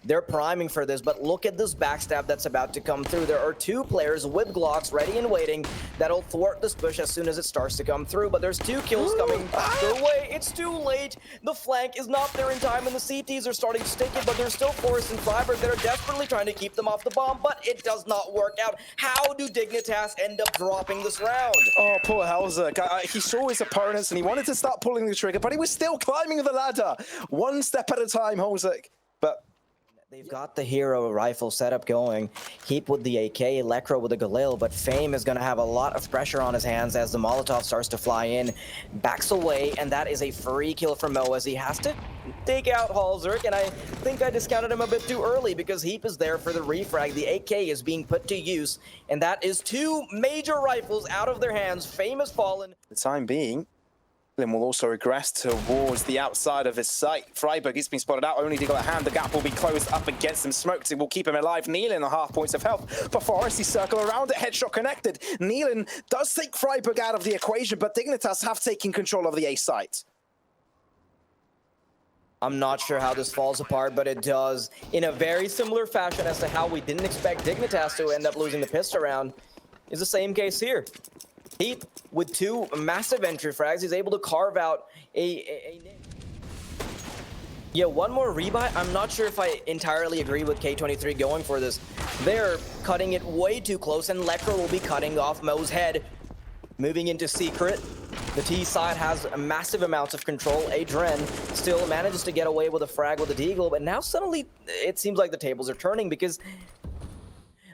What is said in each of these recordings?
They're priming for this, but look at this backstab that's about to come through. There are two players with Glocks ready and waiting that'll thwart this push as soon as it starts to come through. But there's two kills coming their way. It's too late. The flank is not there in time, and the CTs are starting to stick it, but there's still Forrest and Freiburg that are desperately trying to keep them off the bomb, but it does not work out. How do Dignitas end up dropping this round? Oh, poor Helzer. He saw his opponents and he wanted to start pulling the trigger, but he was still climbing the ladder. One step at a time, Holzek. But they've got the hero rifle setup going. Heap with the AK, Electro with the Galil, but Fame is going to have a lot of pressure on his hands as the Molotov starts to fly in. Backs away, and that is a free kill for Mo as he has to take out Halzerk, and I think I discounted him a bit too early because Heap is there for the refrag. The AK is being put to use, and that is two major rifles out of their hands. Fame has fallen. for the time being, Lin will also regress towards the outside of his sight. Freiburg, he's been spotted out, only to go at hand. The gap will be closed up against him. Smoked, it will keep him alive. Nealon, 1/2 points of health. But Forrest, he circle around it, headshot connected. Nealon does take Freiburg out of the equation, but Dignitas have taken control of the A site. I'm not sure how this falls apart, but it does in a very similar fashion as to how we didn't expect Dignitas to end up losing the pistol round. Is the same case here. Heap, with two massive entry frags, he's able to carve out a yeah, one more rebuy. I'm not sure if I entirely agree with K23 going for this. They're cutting it way too close, and Lekra will be cutting off Mo's head. Moving into Secret. The T side has massive amounts of control. Adren still manages to get away with a frag with a deagle, but now suddenly it seems like the tables are turning because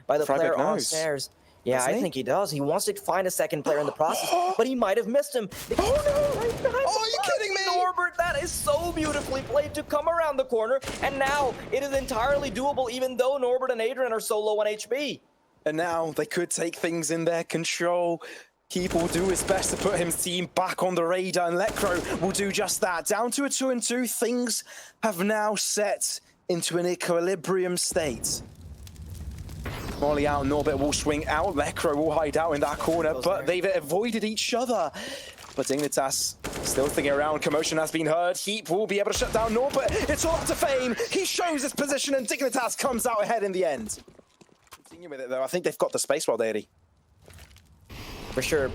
by the player on stairs. Yeah, I think he does. He wants to find a second player in the process, but he might have missed him. Oh no! Right behind are you kidding me? Norbert, that is so beautifully played to come around the corner, and now it is entirely doable even though Norbert and Adrian are so low on HP. And now they could take things in their control. Heap will do his best to put his team back on the radar, and Lekro will do just that. Down to a 2-2, things have now set into an equilibrium state. Molly out, Norbert will swing out, Lekro will hide out in that corner, but they've avoided each other. But Dignitas still sticking around, commotion has been heard, Heap will be able to shut down Norbert, it's all up to Fame, he shows his position and Dignitas comes out ahead in the end. Continue with it though, I think they've got the space well, Daddy. For sure.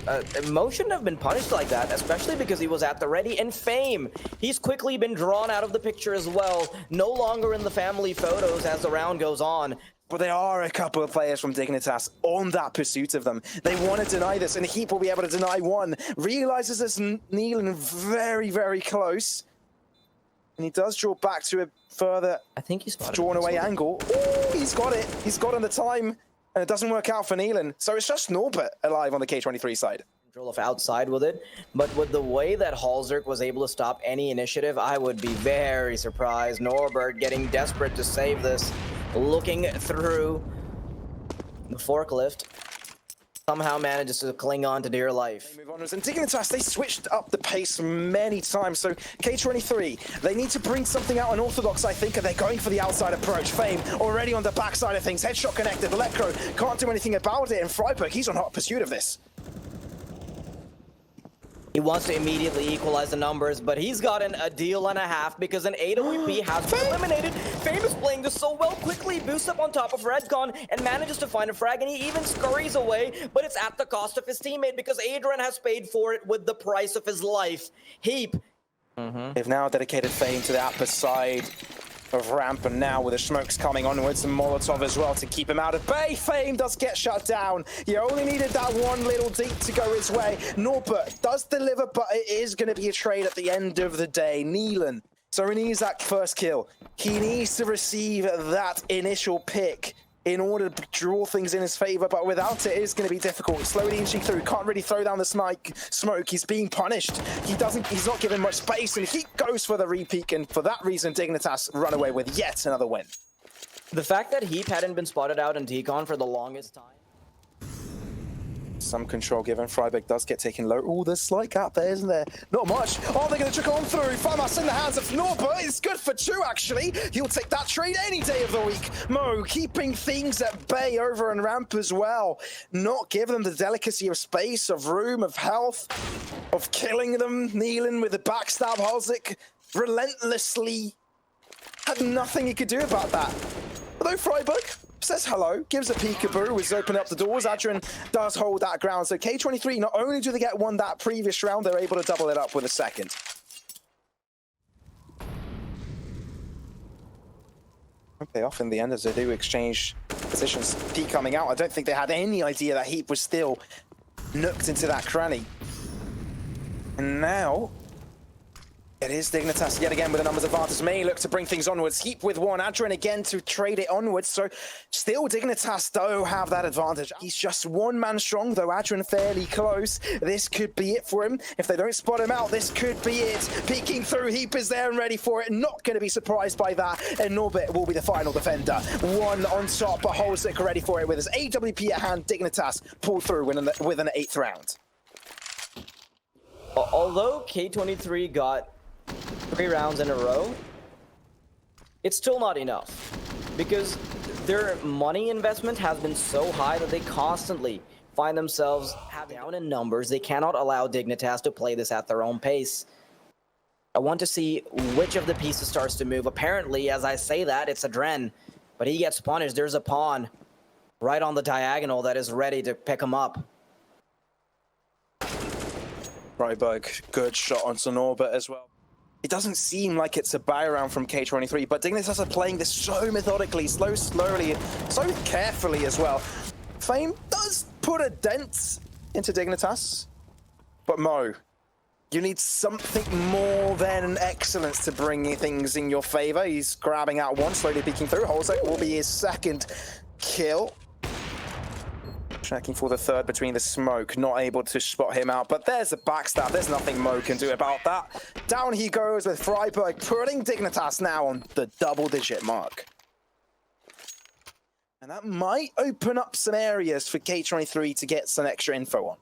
Mo shouldn't have been punished like that, especially because he was at the ready. And Fame, he's quickly been drawn out of the picture as well. No longer in the family photos as the round goes on. But there are a couple of players from Dignitas on that pursuit of them. They want to deny this, and Heap will be able to deny one. Realizes this Nealon very, very close. And he does draw back to a further I think he's drawn away angle. Ooh, he's got it. He's got on the time. And it doesn't work out for Nealon. So it's just Norbert alive on the K23 side. Control of outside with it. But with the way that Halzerk was able to stop any initiative, I would be very surprised. Norbert getting desperate to save this. Looking through the forklift. Somehow manages to cling on to dear life. They move onwards, and Dignitas, they switched up the pace many times. So K23, they need to bring something out unorthodox, I think, and they're going for the outside approach. Fame already on the backside of things. Headshot connected. Electro can't do anything about it, and Freiburg, he's on hot pursuit of this. He wants to immediately equalize the numbers, but he's gotten a deal and a half because an AWP has been eliminated. Fame is playing this so well, quickly boosts up on top of Redcon and manages to find a frag, and he even scurries away, but it's at the cost of his teammate because Adrian has paid for it with the price of his life. Heap. They've now dedicated Fame to the upper side of ramp, and now with the smokes coming onwards, and Molotov as well to keep him out of bay. Fame does get shut down. You only needed that one little deep to go his way. Norbert does deliver, but it is going to be a trade at the end of the day. Nealon, so he needs that first kill. He needs to receive that initial pick in order to draw things in his favor, but without it, it's going to be difficult. Slowly inching through, can't really throw down the smoke. He's being punished. He's not given much space, and he goes for the repeat, and for that reason, Dignitas run away with yet another win. The fact that Heap hadn't been spotted out in T-Con for the longest time. Some control given. Freiburg does get taken low. Oh, there's slight gap there, isn't there? Not much. Oh, they're going to trickle on through. Famas in the hands of Norbert. It's good for two, actually. He'll take that trade any day of the week. Mo keeping things at bay over on ramp as well. Not giving them the delicacy of space, of room, of health, of killing them. Nealon with the backstab. Halzik relentlessly had nothing he could do about that. Although Freiburg says hello, gives a peekaboo, is opening up the doors. Adrian does hold that ground. So K23, not only do they get one that previous round, they're able to double it up with a second. They off in the end as they do exchange positions. P coming out. I don't think they had any idea that Heap was still nooked into that cranny. And now it is Dignitas yet again with a numbers advantage. May look to bring things onwards. Heap with one. Adrian again to trade it onwards. So still Dignitas do have that advantage. He's just one man strong, though Adrian fairly close. This could be it for him. If they don't spot him out, this could be it. Peeking through, Heap is there and ready for it. Not going to be surprised by that. And Norbit will be the final defender. One on top, but Holzik ready for it with his AWP at hand. Dignitas pulled through with an 8th round. Although K23 got 3 rounds in a row, it's still not enough because their money investment has been so high that they constantly find themselves down in numbers. They cannot allow Dignitas to play this at their own pace. I want to see which of the pieces starts to move. Apparently, as I say that, it's Adren, but he gets punished. There's a pawn right on the diagonal that is ready to pick him up. Freiburg, good shot onto Norbert as well. It doesn't seem like it's a buy around from K23, but Dignitas are playing this so methodically, slowly, so carefully as well. Fame does put a dent into Dignitas, but Mo, you need something more than excellence to bring things in your favor. He's grabbing out one, slowly peeking through. Holzik will be his 2nd kill. Checking for the 3rd between the smoke, not able to spot him out, but there's a backstab. There's nothing Mo can do about that. Down he goes with Freiburg, putting Dignitas now on the double-digit mark. And that might open up some areas for K23 to get some extra info on.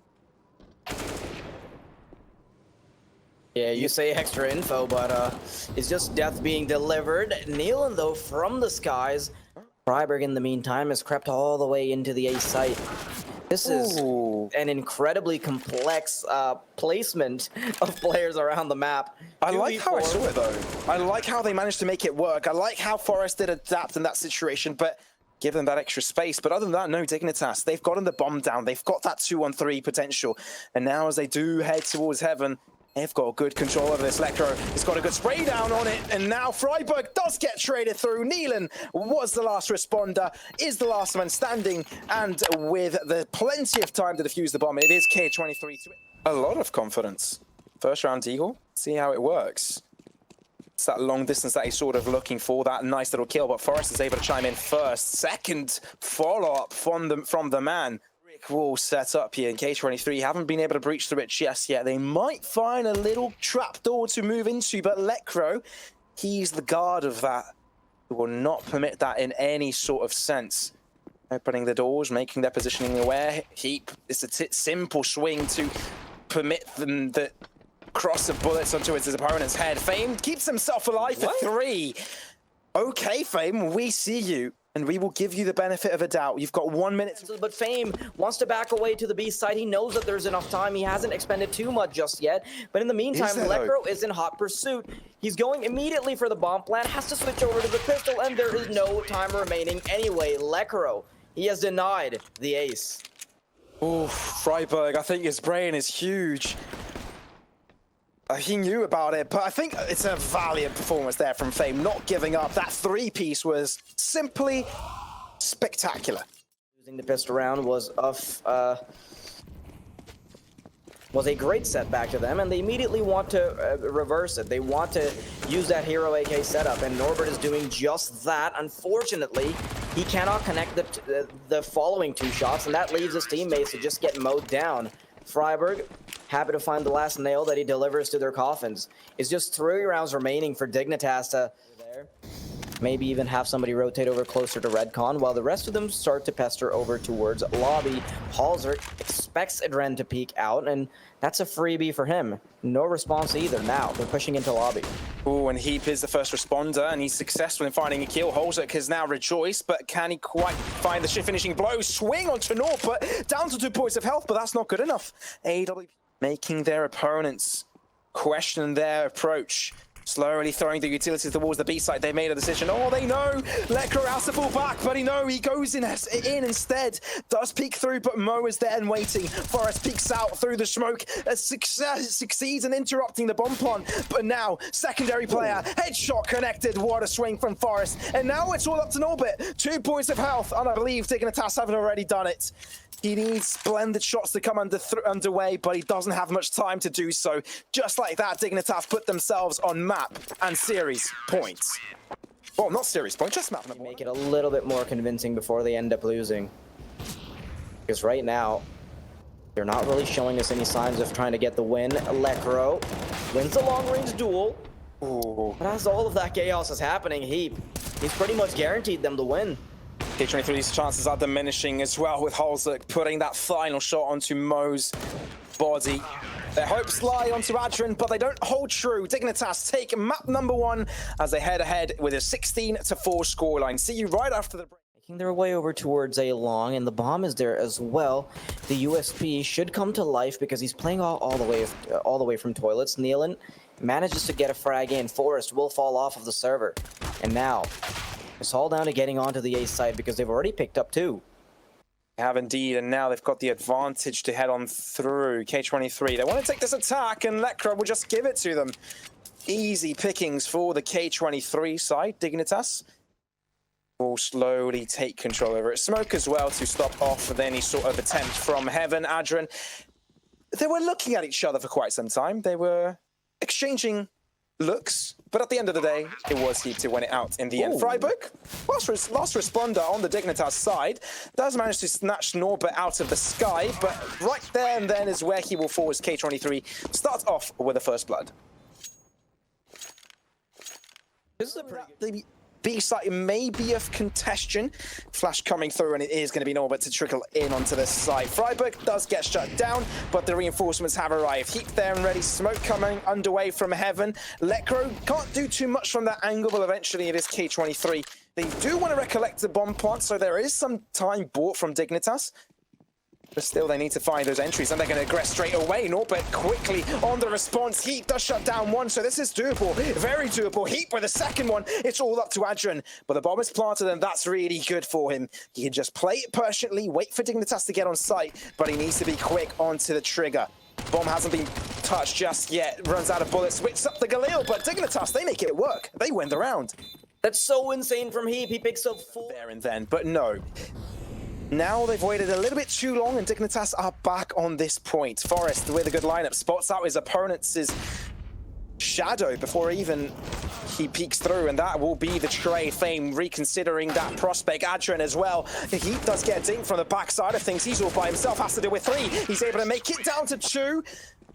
Yeah, you say extra info, but it's just death being delivered. Nealon, though, from the skies. Freiburg, in the meantime, has crept all the way into the A site. This is an incredibly complex placement of players around the map. I like how I saw it, though. I like how they managed to make it work. I like how Forest did adapt in that situation, but give them that extra space. But other than that, no, Dignitas, they've gotten the bomb down. They've got that 2-on-3 potential. And now as they do head towards heaven, they've got good control over this. Lecro has got a good spray down on it, and now Freiburg does get traded through. Nealon was the last responder, is the last man standing, and with the plenty of time to defuse the bomb, it is K23. A lot of confidence. First round Eagle, see how it works. It's that long distance that he's sort of looking for, that nice little kill, but Forrest is able to chime in first. 2nd follow-up from the man. Wall set up here in K23 haven't been able to breach through it just yet. They might find a little trapdoor to move into, but Lecro, he's the guard of that. He will not permit that in any sort of sense. Opening the doors, making their positioning aware. Heap, it's a simple swing to permit them the cross of bullets onto his opponent's head. Fame keeps himself alive for 3. Okay, Fame, we see you. And we will give you the benefit of a doubt. You've got 1 minute. But Fame wants to back away to the B side. He knows that there's enough time. He hasn't expended too much just yet. But in the meantime, Lecro is in hot pursuit. He's going immediately for the bomb plant, has to switch over to the pistol, and there is no time remaining anyway. Lecro, he has denied the ace. Oh, Freiburg, I think his brain is huge. He knew about it, but I think it's a valiant performance there from Fame, not giving up. That 3-piece was simply spectacular. Using the pistol round was a great setback to them, and they immediately want to reverse it. They want to use that hero AK setup, and Norbert is doing just that. Unfortunately, he cannot connect the following 2 shots, and that leaves his teammates to just get mowed down. Freiburg, happy to find the last nail that he delivers to their coffins. It's just 3 rounds remaining for Dignitas to there. Maybe even have somebody rotate over closer to Redcon, while the rest of them start to pester over towards lobby. Holzer expects Adren to peek out, and that's a freebie for him. No response either. Now they're pushing into lobby. Oh, and Heap is the first responder, and he's successful in finding a kill. Holzer has now rejoiced, but can he quite find the shift finishing blow? Swing onto North, but down to 2 points of health, but that's not good enough. AW making their opponents question their approach. Slowly throwing the utilities towards the B side. They made a decision. Oh, they know Lekr has to fall back, but he goes in instead. Does peek through, but Mo is there and waiting. Forest peeks out through the smoke. Succeeds in interrupting the bomb plant. But now, secondary player, headshot connected. What a swing from Forest. And now it's all up to Norbit. 2 points of health, and I believe Dignitas haven't already done it. He needs splendid shots to come underway, but he doesn't have much time to do so. Just like that, Dignitas put themselves on map and series points. Well, not series points, just map number one. Make it a little bit more convincing before they end up losing. Because right now, they're not really showing us any signs of trying to get the win. Lekr wins the long-range duel. Ooh. But as all of that chaos is happening, he's pretty much guaranteed them to win. K23's chances are diminishing as well, with Holzuk putting that final shot onto Mo's body. Their hopes lie onto Adrian, but they don't hold true. Dignitas take map number one as they head ahead with a 16-4 scoreline. See you right after the break. Making their way over towards A long, and the bomb is there as well. The USP should come to life because he's playing all the way from toilets. Nealon manages to get a frag in. Forest will fall off of the server, and now it's all down to getting onto the A side because they've already picked up 2. They have indeed, and now they've got the advantage to head on through. K23, they want to take this attack, and Lekr will just give it to them. Easy pickings for the K23 side. Dignitas will slowly take control over it. Smoke as well to stop off with any sort of attempt from Heaven. Adrian, they were looking at each other for quite some time. They were exchanging looks, but at the end of the day, it was Heap to win it out in the end. Freiburg, last responder on the Dignitas side, does manage to snatch Norbert out of the sky, but right there and then is where he will force K23 start off with the first blood. This is a pretty B side may be of congestion. Flash coming through, and it is going to be Norbert to trickle in onto the side. Freiburg does get shut down, but the reinforcements have arrived. Heap there and ready. Smoke coming underway from Heaven. Lekr can't do too much from that angle, but eventually it is K23. They do want to recollect the bomb plant, so there is some time bought from Dignitas. But still, they need to find those entries, and they're going to aggress straight away. Norbert quickly on the response. Heap does shut down one, so this is doable. Very doable. Heap with the second one. It's all up to Adrian, but the bomb is planted, and that's really good for him. He can just play it patiently, wait for Dignitas to get on site, but he needs to be quick onto the trigger. Bomb hasn't been touched just yet. Runs out of bullets. Switches up the Galil, but Dignitas, they make it work. They win the round. That's so insane from Heap. He picks up 4 there and then, but no. Now they've waited a little bit too long, and Dignitas are back on this point. Forest with a good lineup, spots out his opponent's shadow before even he peeks through, and that will be the trade. Fame reconsidering that prospect. Adrian as well. He does get a dink from the backside of things. He's all by himself, has to deal with 3. He's able to make it down to 2,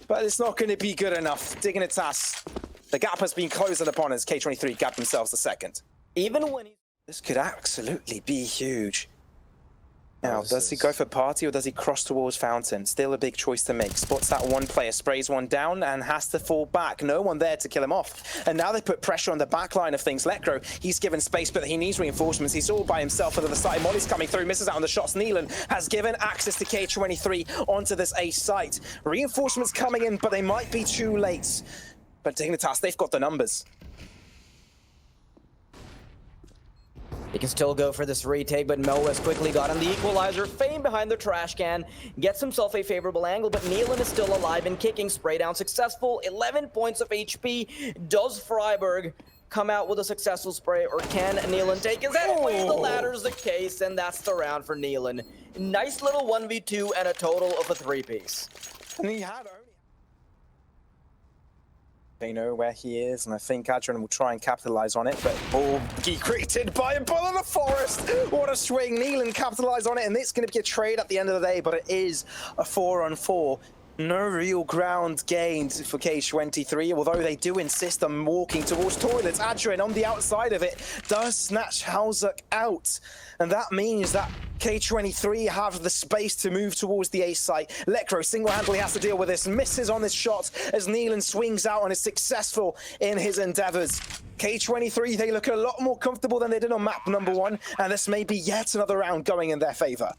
but it's not going to be good enough. Dignitas, the gap has been closed upon as K23 gap themselves the second. Even when This could absolutely be huge. Now, does he go for party or does he cross towards fountain? Still a big choice to make. Spots that one player, sprays one down and has to fall back. No one there to kill him off. And now they put pressure on the back line of things. Lekr, he's given space, but he needs reinforcements. He's all by himself on the side. Molly's coming through, misses out on the shots. Nealon has given access to K23 onto this A site. Reinforcements coming in, but they might be too late. But Dignitas, they've got the numbers. He can still go for this retake, but Mo has quickly gotten the equalizer. Fame behind the trash can, gets himself a favorable angle, but Nealon is still alive and kicking. Spray down successful, 11 points of HP. Does Freiburg come out with a successful spray, or can Nealon take his head away? The latter's the case, and that's the round for Nealon. Nice little 1v2 and a total of a 3-piece. And he had they know where he is, and I think Adrian will try and capitalize on it, but he greeted by a bullet in the forest. What a swing. Nealon capitalized on it, and it's going to be a trade at the end of the day, but it is a 4-on-4. No real ground gained for K23, although they do insist on walking towards toilets. Adrian on the outside of it does snatch Holzuk out, and that means that K23 have the space to move towards the A site. Lekr single-handedly has to deal with this, misses on this shot as Nealon swings out and is successful in his endeavors. K23, they look a lot more comfortable than they did on map number 1, and this may be yet another round going in their favor.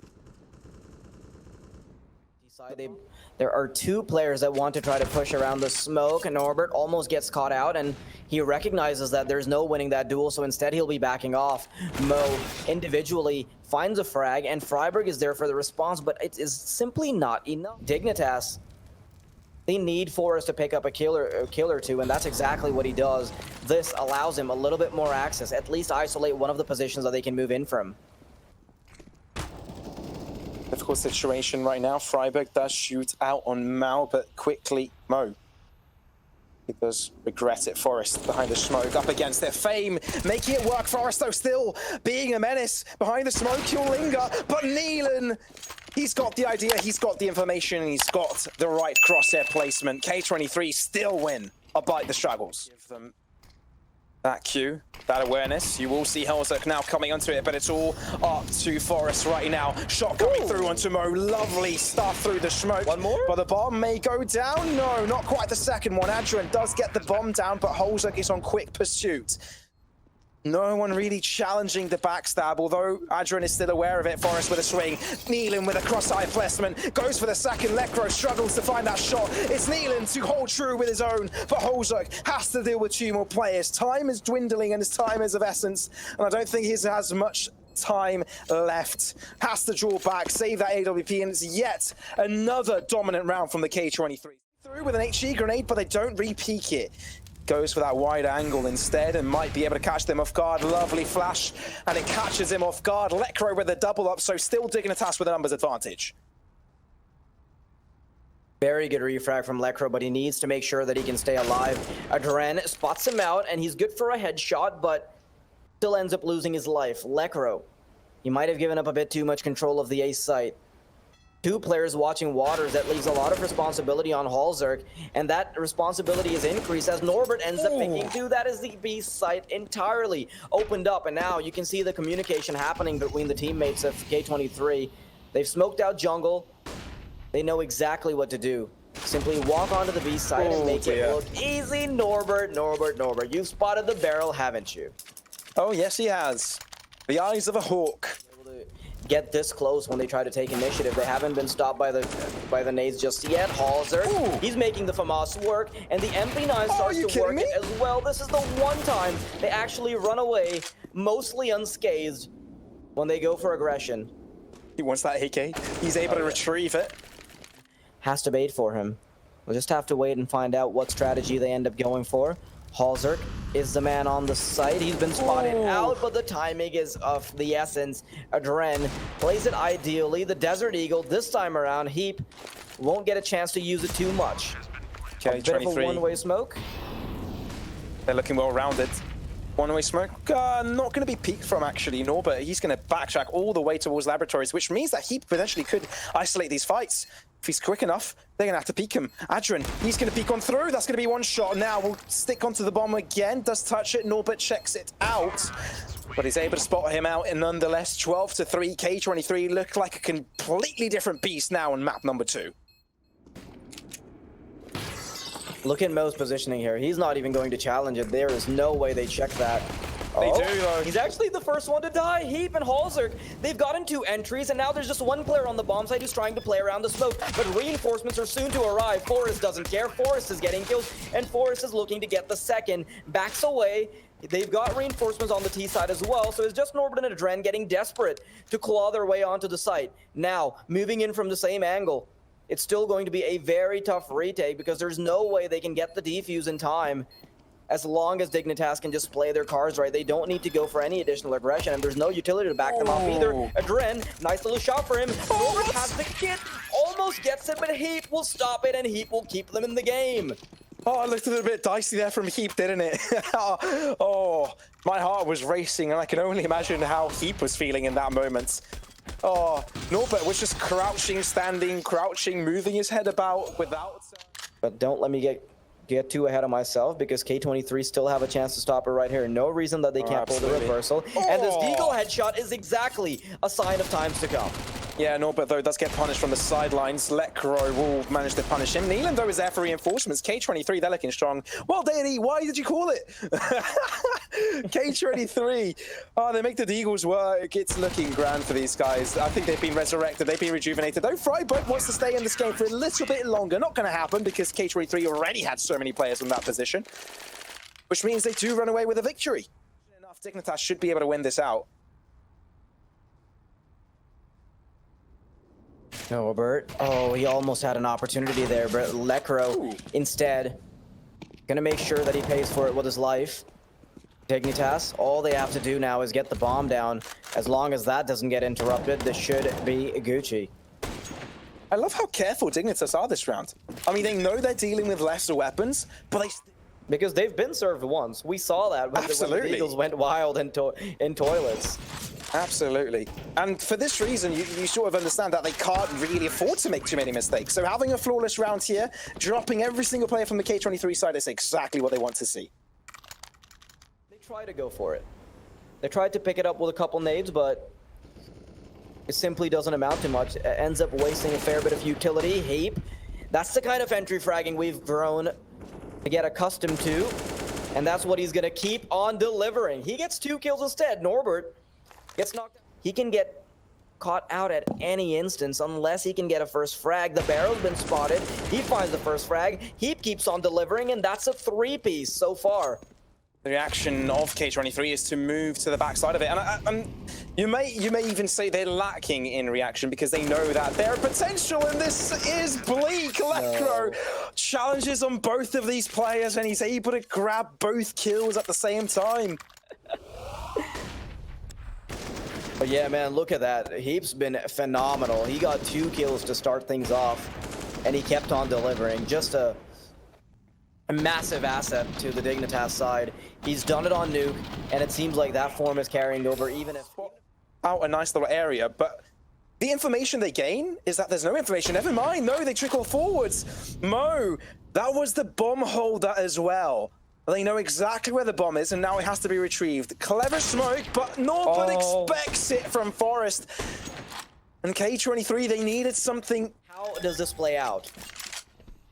There are two players that want to try to push around the smoke, and Norbert almost gets caught out, and he recognizes that there's no winning that duel, so instead he'll be backing off. Mo individually finds a frag, and Freiburg is there for the response, but it is simply not enough. Dignitas, they need Forrest to pick up a kill or two, and that's exactly what he does. This allows him a little bit more access, at least isolate one of the positions that they can move in from. Difficult situation right now. Freiburg does shoot out on Mao, but quickly Mo. He does regret it. Forrest behind the smoke, up against their fame, making it work. Forrest, though, still being a menace behind the smoke. He'll linger, but Neelan, he's got the idea, he's got the information, and he's got the right crosshair placement. K23 still win, albeit the struggles. Give them that cue, that awareness. You will see Helzuk now coming onto it, but it's all up to Forrest right now. Shot coming through onto Mo. Lovely stuff through the smoke. One more? But the bomb may go down. No, not quite the second one. Adrian does get the bomb down, but Helzuk is on quick pursuit. No one really challenging the backstab, although Adrian is still aware of it. Forrest with a swing. Neelan with a cross-eye placement. Goes for the second. Lekro struggles to find that shot. It's Neelan to hold true with his own, but Helzuk has to deal with two more players. Time is dwindling and his time is of essence, and I don't think he has much time left. Has to draw back, save that AWP, and it's yet another dominant round from the K23. Through with an HE grenade, but they don't re-peek it. Goes for that wide angle instead and might be able to catch them off guard. Lovely flash, and it catches him off guard. Lekro with a double up, so still Dignitas with a numbers advantage. Very good refrag from Lekro, but he needs to make sure that he can stay alive. Adren spots him out, and he's good for a headshot, but still ends up losing his life. Lekro, he might have given up a bit too much control of the A site. Two players watching waters, that leaves a lot of responsibility on Helzuk, and that responsibility is increased as Norbert ends up picking two. That is the B site entirely opened up, and now you can see the communication happening between the teammates of K23. They've smoked out jungle. They know exactly what to do. Simply walk onto the B site and make it look easy. Norbert, you've spotted the barrel, haven't you? Oh yes, he has. The eyes of a hawk. Get this close when they try to take initiative. They haven't been stopped by the nades just yet. Helzuk, he's making the FAMAS work, and the MP9 starts to work as well. This is the one time they actually run away, mostly unscathed, when they go for aggression. He wants that AK. He's able to retrieve it. Has to bait for him. We'll just have to wait and find out what strategy they end up going for. Helzuk is the man on the site. He's been spotted out, but the timing is of the essence. Adren plays it ideally. The Desert Eagle this time around, Heap won't get a chance to use it too much. Okay, a bit of a one-way smoke. They're looking well rounded. One-way smoke, not going to be peeked from actually, Norbert. He's going to backtrack all the way towards laboratories, which means that he potentially could isolate these fights. If he's quick enough, they're going to have to peek him. Adrian, he's going to peek on through. That's going to be one shot. Now we'll stick onto the bomb again. Does touch it. Norbert checks it out, but he's able to spot him out. And nonetheless, 12-3. K23 look like a completely different beast now on map number 2. Look at Mo's positioning here. He's not even going to challenge it. There is no way they check that. They do, though. He's actually the first one to die. Heap and Helzuk, they've gotten 2 entries, and now there's just one player on the bomb site who's trying to play around the smoke. But reinforcements are soon to arrive. Forrest doesn't care. Forrest is getting kills, and Forrest is looking to get the second. Backs away. They've got reinforcements on the T side as well, so it's just Norbert and Adren getting desperate to claw their way onto the site. Now, moving in from the same angle. It's still going to be a very tough retake because there's no way they can get the defuse in time. As long as Dignitas can just play their cards right, they don't need to go for any additional aggression, and there's no utility to back them off either. Adren, nice little shot for him. Norbert has the kit, almost gets it, but Heap will stop it, and Heap will keep them in the game. Oh, it looked a little bit dicey there from Heap, didn't it? Oh, my heart was racing, and I can only imagine how Heap was feeling in that moment. Oh, Norbert was just crouching, standing, crouching, moving his head about without... But don't let me get too ahead of myself, because K23 still have a chance to stop it right here. No reason that they can't pull the reversal. And this Deagle headshot is exactly a sign of times to come. Yeah, Norbert, though, does get punished from the sidelines. Lekro will manage to punish him. Neelan, though, is there for reinforcements. K23, they're looking strong. Well, Deity, why did you call it? K23. Oh, they make the Eagles work. It's looking grand for these guys. I think they've been resurrected. They've been rejuvenated. Though Freiburg wants to stay in this game for a little bit longer. Not going to happen because K23 already had so many players in that position, which means they do run away with a victory. Enough, Dignitas should be able to win this out. Norbert. Oh, he almost had an opportunity there, but Lekro instead gonna make sure that he pays for it with his life. Dignitas, all they have to do now is get the bomb down. As long as that doesn't get interrupted, this should be Gucci. I love how careful Dignitas are this round. I mean, they know they're dealing with lesser weapons, but they... Because they've been served once. We saw that when the Eagles went wild in toilets. Absolutely. And for this reason, you sort of understand that they can't really afford to make too many mistakes. So having a flawless round here, dropping every single player from the K23 side is exactly what they want to see. They try to go for it. They tried to pick it up with a couple nades, but it simply doesn't amount to much. It ends up wasting a fair bit of utility. Heap. That's the kind of entry fragging we've grown to get accustomed to. And that's what he's going to keep on delivering. He gets 2 kills instead. Norbert gets knocked out. He can get caught out at any instance unless he can get a first frag. The barrel's been spotted. He finds the first frag. Heap keeps on delivering, and that's a 3-piece so far. The reaction of K23 is to move to the backside of it. And you may even say they're lacking in reaction because they know that their potential in this is bleak. Lekro challenges on both of these players, and he's able to grab both kills at the same time. But yeah, man, look at that. Heap's been phenomenal. He got 2 kills to start things off, and he kept on delivering. Just a massive asset to the Dignitas side. He's done it on Nuke, and it seems like that form is carrying over even if... Out a nice little area, but the information they gain is that there's no information. Never mind, no, they trickle forwards. Mo, that was the bomb holder as well. They know exactly where the bomb is, and now it has to be retrieved. Clever smoke, but Norbert expects it from Forest. And K23, they needed something. How does this play out?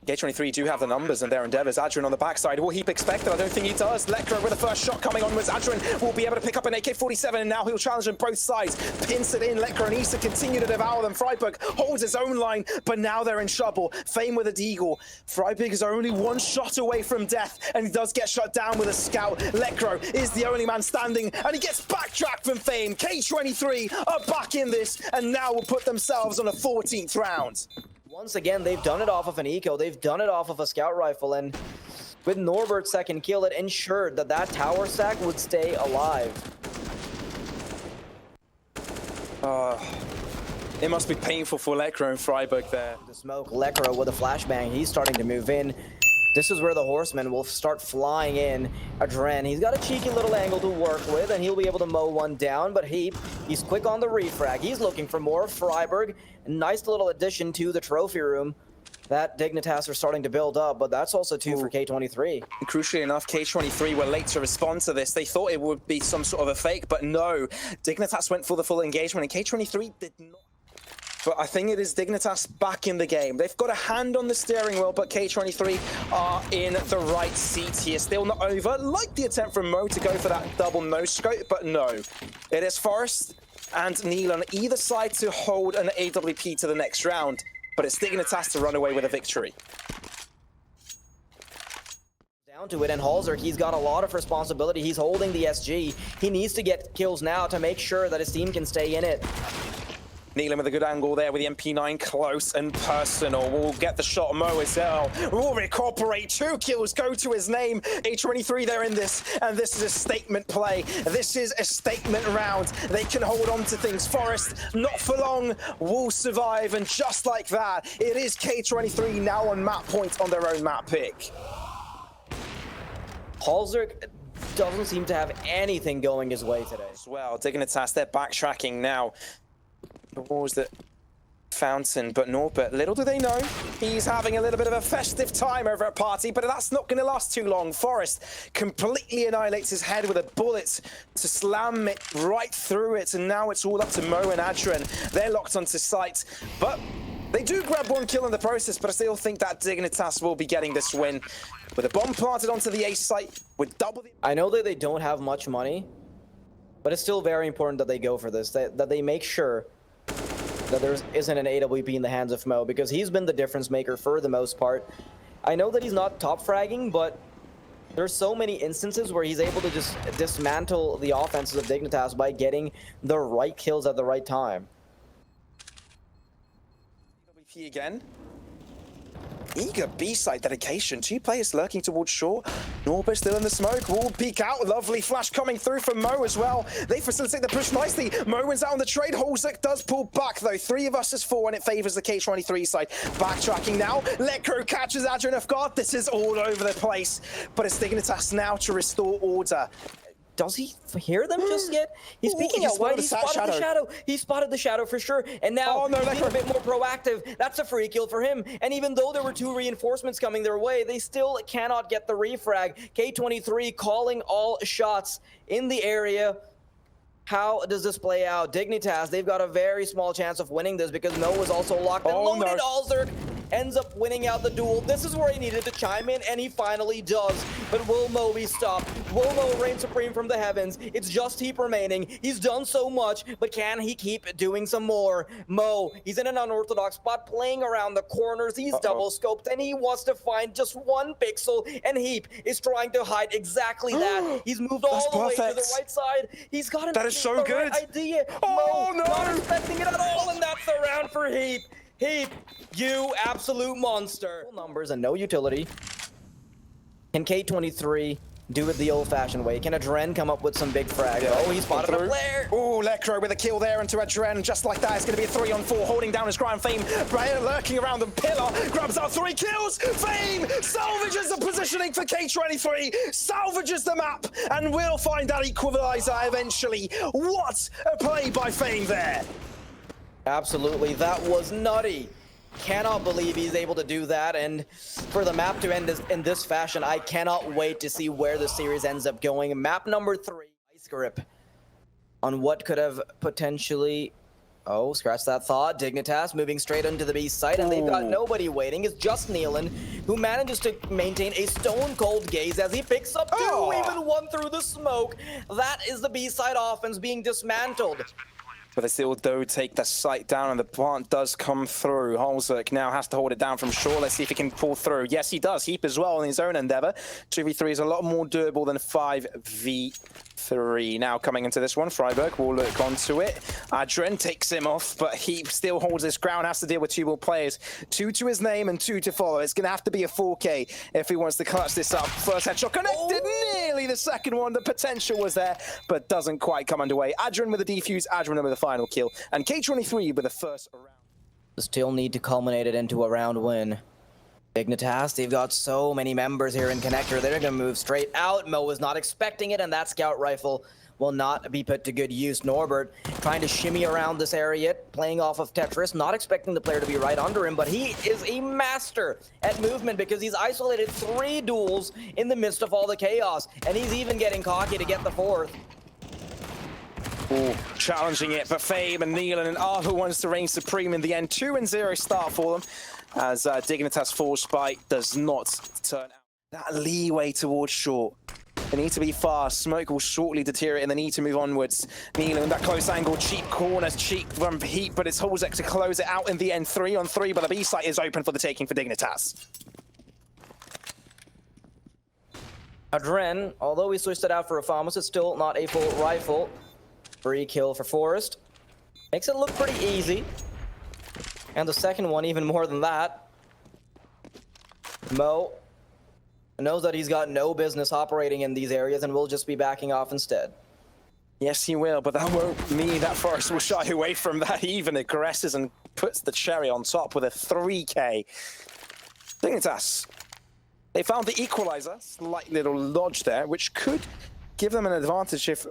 K23 do have the numbers and their endeavors. Adrian on the backside. Will Heap expect it? I don't think he does. Lekro with the first shot coming onwards. Adrian will be able to pick up an AK-47, and now he'll challenge on both sides. Pins it in. Lekro and Issa continue to devour them. Freiburg holds his own line, but now they're in trouble. Fame with a deagle. Freiburg is only 1 shot away from death, and he does get shot down with a scout. Lekro is the only man standing, and he gets backtracked from Fame. K23 are back in this, and now will put themselves on a 14th round. Once again, they've done it off of an eco. They've done it off of a scout rifle, and with Norbert's second kill, it ensured that that tower stack would stay alive. It must be painful for Lekro and Freiburg there. The smoke, Lekro with a flashbang. He's starting to move in. This is where the horsemen will start flying in. Adren, he's got a cheeky little angle to work with, and he'll be able to mow one down, but he's quick on the refrag. He's looking for more. Freiburg, a nice little addition to the trophy room that Dignitas are starting to build up, but that's also 2 for K23. And crucially enough, K23 were late to respond to this. They thought it would be some sort of a fake, but no. Dignitas went for the full engagement, and K23 did not. But I think it is Dignitas back in the game. They've got a hand on the steering wheel, but K23 are in the right seat here. Still not over. Like the attempt from Mo to go for that double no-scope, but no. It is Forest and Neil on either side to hold an AWP to the next round, but it's Dignitas to run away with a victory. Down to it, and Halzer, he's got a lot of responsibility. He's holding the SG. He needs to get kills now to make sure that his team can stay in it. Neelan with a good angle there with the MP9 close and personal. We'll get the shot. Mo as well. We'll recuperate. 2 kills go to his name. A23, they're in this, and this is a statement play. This is a statement round. They can hold on to things. Forest, not for long, will survive, and just like that, it is K23 now on map point on their own map pick. Halzer doesn't seem to have anything going his way today. As well, Dignitas, they're backtracking now. Towards the fountain, but Norbert, little do they know, he's having a little bit of a festive time over at Party, but that's not going to last too long. Forest completely annihilates his head with a bullet to slam it right through it, and now it's all up to Mo and Adrian. They're locked onto site, but they do grab one kill in the process, but I still think that Dignitas will be getting this win. With a bomb planted onto the A site with double the... I know that they don't have much money, but it's still very important that they go for this, that they make sure that there isn't an AWP in the hands of Mo, because he's been the difference maker for the most part. I know that he's not top fragging, but there's so many instances where he's able to just dismantle the offenses of Dignitas by getting the right kills at the right time. AWP again. Eager B-side dedication. 2 players lurking towards short. Norbert still in the smoke. Will peek out. Lovely flash coming through from Mo as well. They facilitate the push nicely. Mo wins out on the trade. Holzek does pull back though. 3 of us is 4 and it favors the K23 side. Backtracking now. Lekro catches Adrian off guard. This is all over the place. But it's Dignitas now to restore order. Does he hear them just yet? He's peeking out wide. He spotted the shadow. He spotted the shadow for sure. And now he's a bit more proactive. That's a free kill for him. And even though there were 2 reinforcements coming their way, they still cannot get the refrag. K23 calling all shots in the area. How does this play out? Dignitas, they've got a very small chance of winning this because Mo was also locked and loaded. Alzerd ends up winning out the duel. This is where he needed to chime in, and he finally does. But will Mo be stopped? Will Mo reign supreme from the heavens? It's just Heap remaining. He's done so much, but can he keep doing some more? Mo, he's in an unorthodox spot, playing around the corners. He's double scoped, and he wants to find just 1 pixel, and Heap is trying to hide exactly that. He's moved all the way to the right side. He's got that is so good. Right idea. Mo, not expecting it at all, and that's the round for Heap. Heap, you absolute monster. Numbers and no utility. Can K23 do it the old-fashioned way? Can Adren come up with some big frags? Oh, he spotted a player. Oh, Lekro with a kill there into Adren. Just like that, it's going to be a 3-on-4, holding down his Grand Fame. Brian lurking around the pillar, grabs out 3 kills. Fame salvages the positioning for K23, salvages the map, and will find that equalizer eventually. What a play by Fame there. Absolutely, that was nutty. Cannot believe he's able to do that, and for the map to end in this fashion, I cannot wait to see where the series ends up going. Map number 3, ice grip on what could have potentially... Oh, scratch that thought. Dignitas moving straight into the B site, and they've got nobody waiting. It's just Nealon, who manages to maintain a stone-cold gaze as he picks up 2, even 1 through the smoke. That is the B side offense being dismantled. But they still do take the site down, and the plant does come through. Holzek now has to hold it down from shore. Let's see if he can pull through. Yes, he does. Heap as well in his own endeavor. 2v3 is a lot more durable than 5v3. Now coming into this one, Freiburg will look onto it. Adren takes him off, but Heap still holds his ground, has to deal with 2 more players. 2 to his name and 2 to follow. It's going to have to be a 4K if he wants to clutch this up. First headshot connected, nearly the second one. The potential was there, but doesn't quite come underway. Adren with a defuse, Adren with a final kill, and K23 with the first round. Still need to culminate it into a round win. Dignitas, they've got so many members here in Connector. They're going to move straight out. Mo was not expecting it, and that scout rifle will not be put to good use. Norbert trying to shimmy around this area, playing off of Tetris, not expecting the player to be right under him, but he is a master at movement because he's isolated 3 duels in the midst of all the chaos, and he's even getting cocky to get the 4th. Ooh, challenging it, but Fame and Nealon and are the ones to reign supreme in the end. 2-0 start for them, as Dignitas Force Spite does not turn out. That leeway towards short. They need to be fast. Smoke will shortly deteriorate, and they need to move onwards. Nealon, that close angle, cheap corner, cheap from Heap, but it's Holzek to close it out in the end. 3-on-3, but the B site is open for the taking for Dignitas. Adren, although he switched it out for a Famus, it's still not a full rifle. Free kill for Forest. Makes it look pretty easy. And the second one even more than that. Mo knows that he's got no business operating in these areas and will just be backing off instead. Yes, he will, but that won't mean that Forest will shy away from that. He even aggresses and puts the cherry on top with a 3K. Dignitas. They found the equalizer, slight little lodge there, which could give them an advantage if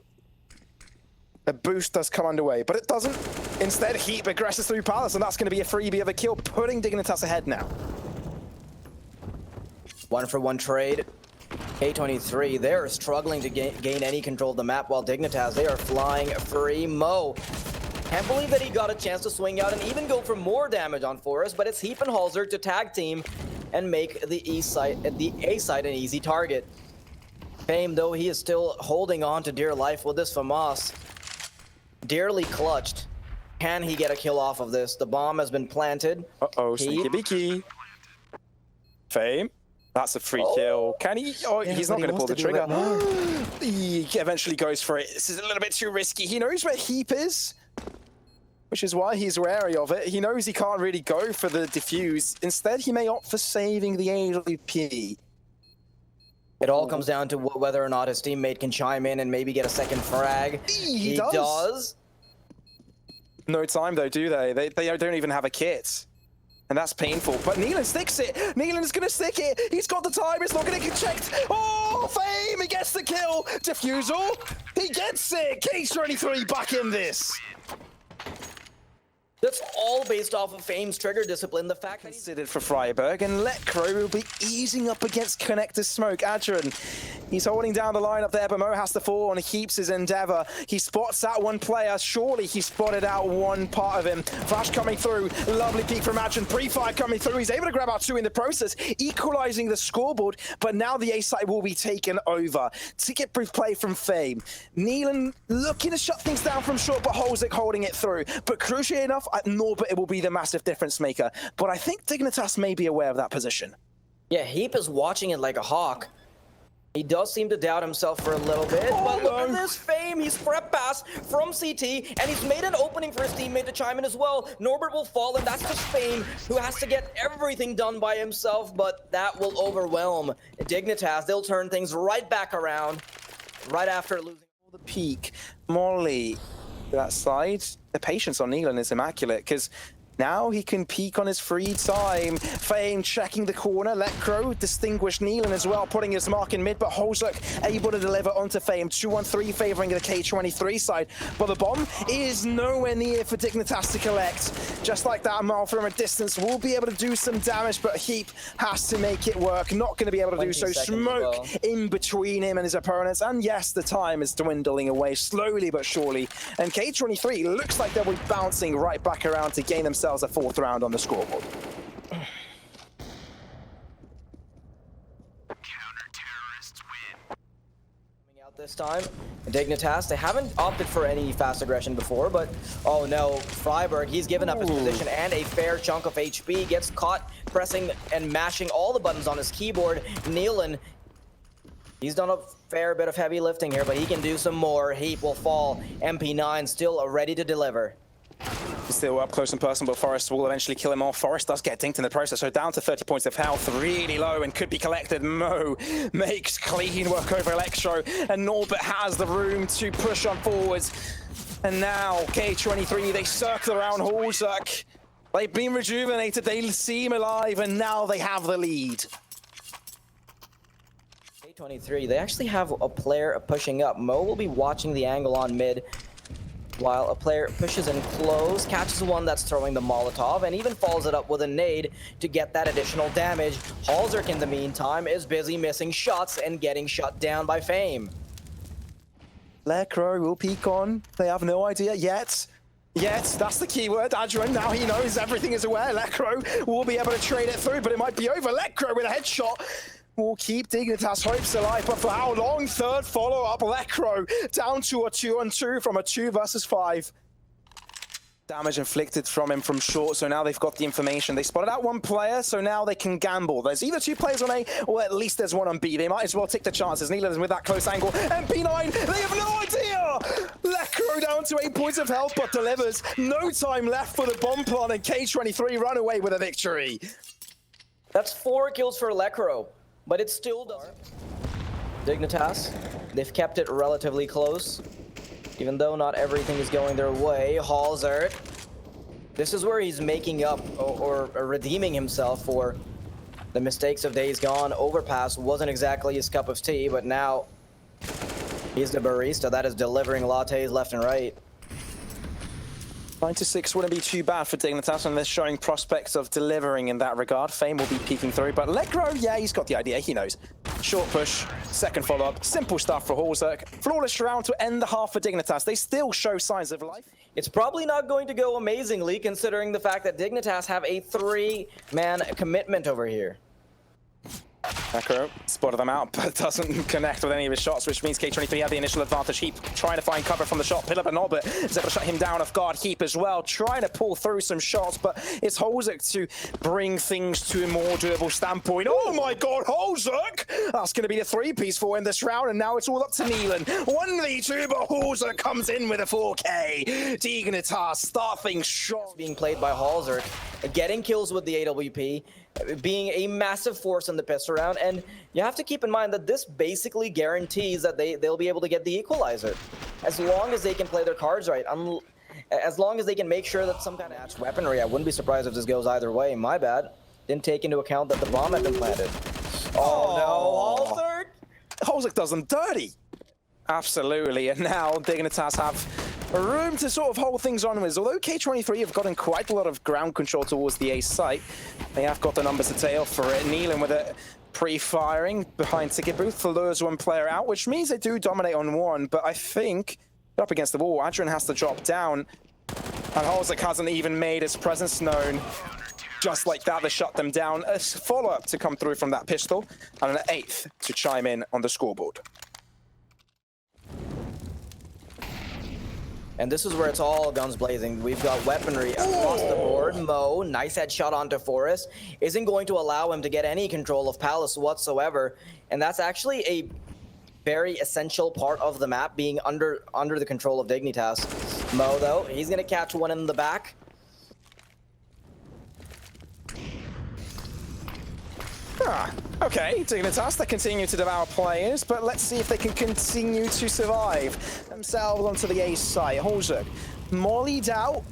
A boost does come underway, but it doesn't. Instead, Heap aggresses through Palace, and that's going to be a freebie of a kill, putting Dignitas ahead now. 1-for-1 trade. K23, they're struggling to gain any control of the map, while Dignitas, they are flying free. Mo, can't believe that he got a chance to swing out and even go for more damage on Forest, but it's Heap and Halzer to tag team and make the A side an easy target. Fame, though, he is still holding on to dear life with this FAMAS. Dearly clutched. Can he get a kill off of this? The bomb has been planted. Uh-oh, sneaky beaky. Fame. That's a free kill. Can he? Oh, yeah, he's not going to pull the trigger. He eventually goes for it. This is a little bit too risky. He knows where Heap is, which is why he's wary of it. He knows he can't really go for the defuse. Instead, he may opt for saving the AWP. It all comes down to whether or not his teammate can chime in and maybe get a second frag. He does. No time, though, do they? They don't even have a kit. And that's painful. But Neelan sticks it. Neelan's going to stick it. He's got the time. It's not going to get checked. Oh, Fame! He gets the kill. Defusal. He gets it. K23 back in this. That's all based off of Fame's trigger discipline. The fact that he's considered for Freiburg, and Lekro will be easing up against Connector Smoke. Adrian, he's holding down the line up there, but Mo has to fall and Heaps his endeavor. He spots out one player. Surely he spotted out one part of him. Flash coming through. Lovely peek from Adrian. Pre-fire coming through. He's able to grab out two in the process, equalizing the scoreboard, but now the A side will be taken over. Ticket-proof play from Fame. Neelan looking to shut things down from short, but Holzik holding it through. But crucially enough, at Norbert, it will be the massive difference maker. But I think Dignitas may be aware of that position. Yeah, Heap is watching it like a hawk. He does seem to doubt himself for a little bit, but look at this Fame. He's prep pass from CT, and he's made an opening for his teammate to chime in as well. Norbert will fall, and that's just Fame, who has to get everything done by himself, but that will overwhelm Dignitas. They'll turn things right back around right after losing the peak. Molly, that side, the patience on Neelan is immaculate, because now he can peek on his free time. Fame checking the corner. Lekro distinguished Neelan as well, putting his mark in mid, but Holzuk able to deliver onto Fame. 2-1-3 favoring the K23 side. But the bomb is nowhere near for Dignitas to collect. Just like that, Mal from a distance will be able to do some damage, but Heap has to make it work. Not going to be able to do so. Smoke in between him and his opponents. And yes, the time is dwindling away slowly but surely. And K23 looks like they'll be bouncing right back around to gain themselves a fourth round on the scoreboard. Counter-terrorists win. Coming out this time, Dignitas, they haven't opted for any fast aggression before, but oh no, Freiburg, he's given up his position and a fair chunk of HP, gets caught pressing and mashing all the buttons on his keyboard. Neelan, he's done a fair bit of heavy lifting here, but he can do some more. Heap will fall. MP9 still ready to deliver. Still up close and personal, but Forest will eventually kill him off. Forest does get dinked in the process, so down to 30 points of health, really low and could be collected. Mo makes clean work over Electro, and Norbert has the room to push on forwards. And now K23, they circle around Holzuk. They've been rejuvenated, they seem alive, and now they have the lead. K23, they actually have a player pushing up. Mo will be watching the angle on mid, while a player pushes in close, catches one that's throwing the Molotov, and even follows it up with a nade to get that additional damage. Halzerk, in the meantime, is busy missing shots and getting shut down by Fame. Lekro will peek on. They have no idea yet. Yes, that's the keyword. Adrian, now he knows everything is aware. Lekro will be able to trade it through, but it might be over. Lekro with a headshot will keep Dignitas' hopes alive, but for how long? Third follow-up, Lekro down to a 2-on-2 from a 2 versus 5. Damage inflicted from him from short, so now they've got the information. They spotted out one player, so now they can gamble. There's either 2 players on A, or at least there's one on B. They might as well take the chances. Neelan is with that close angle. MP9, they have no idea! Lekro down to 8 points of health, but delivers. No time left for the bomb plant, and K23 run away with a victory. That's 4 kills for Lekro, but it still doesn't. Dignitas, they've kept it relatively close, even though not everything is going their way. Halzert, this is where he's making up or redeeming himself for the mistakes of days gone. Overpass wasn't exactly his cup of tea, but now he's the barista that is delivering lattes left and right. 9-6 wouldn't be too bad for Dignitas, and they're showing prospects of delivering in that regard. Fame will be peeking through, but Legro, yeah, he's got the idea. He knows. Short push, second follow-up, simple stuff for Horzerk. Flawless shroud to end the half for Dignitas. They still show signs of life. It's probably not going to go amazingly, considering the fact that Dignitas have a 3-man commitment over here. Necro spotted them out, but doesn't connect with any of his shots, which means K23 had the initial advantage. Heap trying to find cover from the shot. Pillar but not, but is able to shut him down off guard. Heap as well, trying to pull through some shots, but it's Horzerk to bring things to a more doable standpoint. Oh my god, Horzerk! That's going to be the 3-piece for him this round, and now it's all up to Neelan. 1v2, but Horzerk comes in with a 4K. Dignitas start things shot. Being played by Horzerk, getting kills with the AWP, being a massive force in the piss around, and you have to keep in mind that this basically guarantees that they'll be able to get the equalizer. As long as they can play their cards right, as long as they can make sure that some kind of match weaponry. I wouldn't be surprised if this goes either way. My bad. Didn't take into account that the bomb had been planted. Oh no, Horzerk! Horzerk does them dirty. Absolutely, and now Dignitas have room to sort of hold things on with. Although K23 have gotten quite a lot of ground control towards the A site, they have got the numbers to tail for it. Neelan with it pre-firing behind ticket booth lures one player out, which means they do dominate on one, but I think up against the wall, Adrian has to drop down, and Horzerk hasn't even made his presence known. Just like that, they shut them down. A follow-up to come through from that pistol, and an 8th to chime in on the scoreboard. And this is where it's all guns blazing. We've got weaponry across the board. Mo, nice headshot onto Forest, isn't going to allow him to get any control of Palace whatsoever. And that's actually a very essential part of the map, being under the control of Dignitas. Mo, though, he's going to catch one in the back. Okay, Dignitas, they continue to devour players, but let's see if they can continue to survive themselves onto the A site. Horzerk mollied out,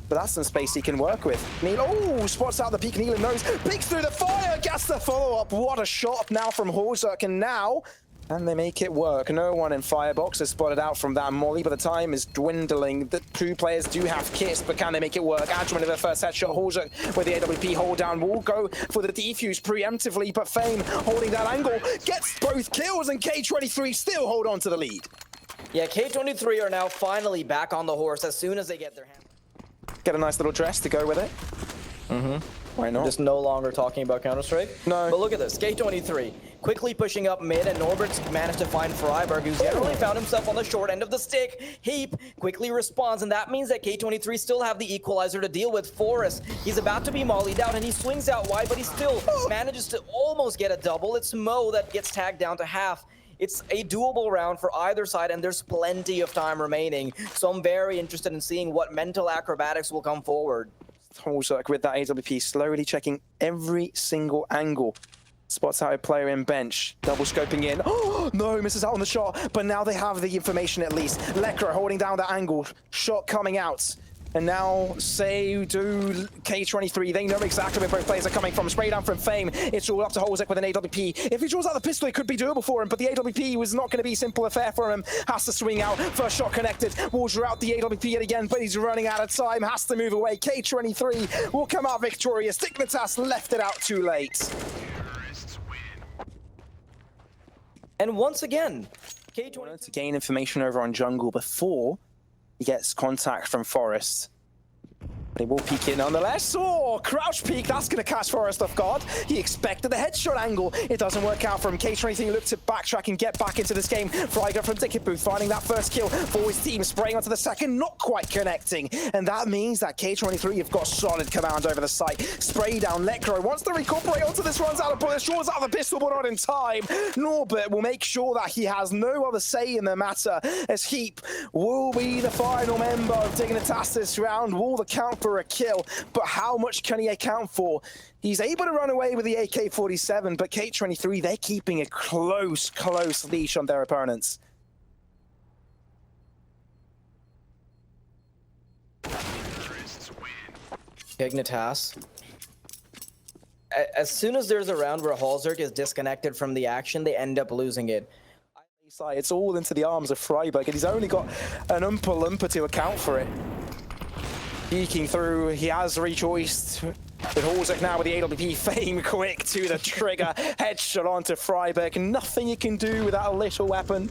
but that's some space he can work with. Neil, oh, spots out the peak. Neelan knows, peeks through the fire, gets the follow-up. What a shot now from Horzerk, and now and they make it work. No one in Firebox is spotted out from that molly, but the time is dwindling. The two players do have kits, but can they make it work? Adrian with the first headshot. Horzerk with the AWP hold down will go for the defuse preemptively, but Fame holding that angle gets both kills, and K23 still hold on to the lead. Yeah, K23 are now finally back on the horse as soon as they get their hand. Get a nice little dress to go with it. Why not? Just no longer talking about Counter-Strike. No. But look at this, K23 quickly pushing up mid, and Norbert's managed to find Freiberg, who's generally found himself on the short end of the stick. Heap quickly responds, and that means that K23 still have the equalizer to deal with. Forrest, he's about to be mollied out, and he swings out wide, but he still manages to almost get a double. It's Mo that gets tagged down to half. It's a doable round for either side, and there's plenty of time remaining. So I'm very interested in seeing what mental acrobatics will come forward. Horzerk with that AWP, slowly checking every single angle. Spots out a player in bench, double scoping in. Oh, no, misses out on the shot, but now they have the information at least. Lekra holding down that angle, shot coming out. And now, say, do K23, they know exactly where both players are coming from. Spray down from Fame, it's all up to Horzerk with an AWP. If he draws out the pistol, it could be doable for him, but the AWP was not going to be a simple affair for him. Has to swing out, first shot connected, will draw out the AWP yet again, but he's running out of time, has to move away. K23 will come out victorious. Dignitas left it out too late. And once again, K23 to gain information over on jungle before he gets contact from Forest. But he will peek it nonetheless. Oh, crouch peek, that's going to catch Forest off guard. He expected the headshot angle. It doesn't work out for him. K23 look to backtrack and get back into this game. Freiger from Ticket Booth finding that first kill for his team, spraying onto the second, not quite connecting. And that means that K23 have got solid command over the site. Spray down, Lekro wants to recuperate onto this, runs out of bullets, draws out the pistol, but not in time. Norbert will make sure that he has no other say in the matter, as Heap will be the final member of Dignitas this round. Will account for a kill, but how much can he account for? He's able to run away with the AK-47, but K23, they're keeping a close leash on their opponents. Dignitas. As soon as there's a round where Horzerk is disconnected from the action, they end up losing it. It's all into the arms of Freiberg, and he's only got an Oompa Loompa to account for it. Peeking through, he has rejoiced. With Horzek now with the AWP fame, quick to the trigger, headshot onto Freiberg. Nothing you can do with that little weapon.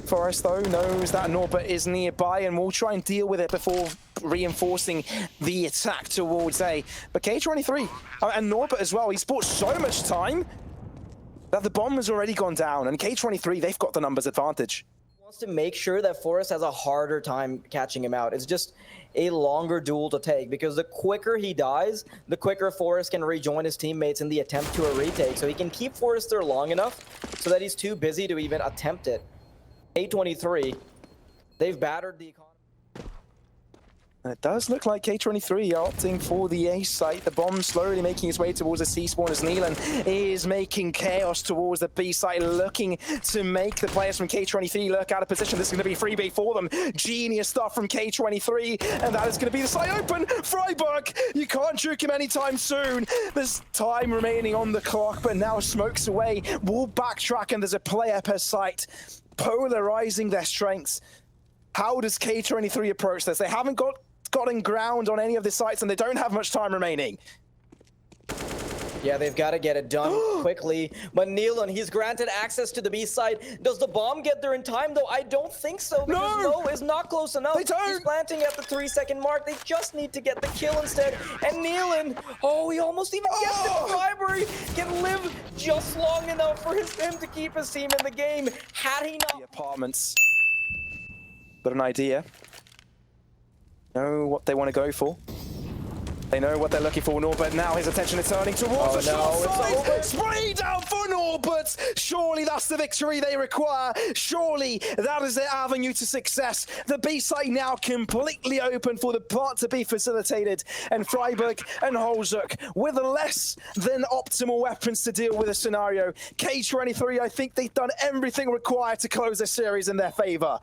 Forest though knows that Norbert is nearby and will try and deal with it before reinforcing the attack towards A. But K23 and Norbert as well, he's bought so much time that the bomb has already gone down, and K23, they've got the numbers advantage. Wants to make sure that Forrest has a harder time catching him out. It's just a longer duel to take, because the quicker he dies, the quicker Forrest can rejoin his teammates in the attempt to a retake. So he can keep Forrest there long enough so that he's too busy to even attempt it. K23, they've battered the economy. And it does look like K23 are opting for the A site. The bomb slowly making its way towards the C spawn as Neelan is making chaos towards the B site, looking to make the players from K23 look out of position. This is going to be free B for them. Genius stuff from K23, and that is going to be the site open. Freiberg, you can't juke him anytime soon. There's time remaining on the clock, but now smokes away. Will backtrack, and there's a player per site, polarizing their strengths. How does K23 approach this? They haven't gotten ground on any of the sites, and they don't have much time remaining. Yeah, they've got to get it done quickly. But Neelan, he's granted access to the B side. Does the bomb get there in time, though? I don't think so, because no is not close enough. They don't. He's planting at the 3-second mark. They just need to get the kill instead. And Neelan, oh, he almost even gets it. Freiberg can live just long enough for him to keep his team in the game. Had he not... The apartments. Got an idea. Know what they want to go for. They know what they're looking for. Norbert now, his attention is turning towards the short side. Spray down for Norbert. Surely that's the victory they require. Surely that is their avenue to success. The B site now completely open for the part to be facilitated. And Freiberg and Holzuk with less than optimal weapons to deal with the scenario. K23, I think they've done everything required to close the series in their favor.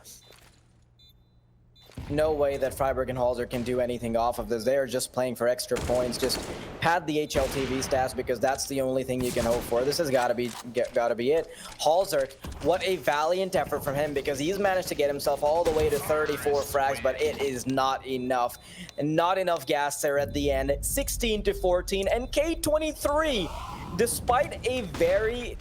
No way that Freiberg and Halzer can do anything off of this. They are just playing for extra points. Just pad the HLTV stats, because that's the only thing you can hope for. This has got to be it. Halzer, what a valiant effort from him, because he's managed to get himself all the way to 34 frags, but it is not enough. And not enough gas there at the end. 16-14, and K23, despite a very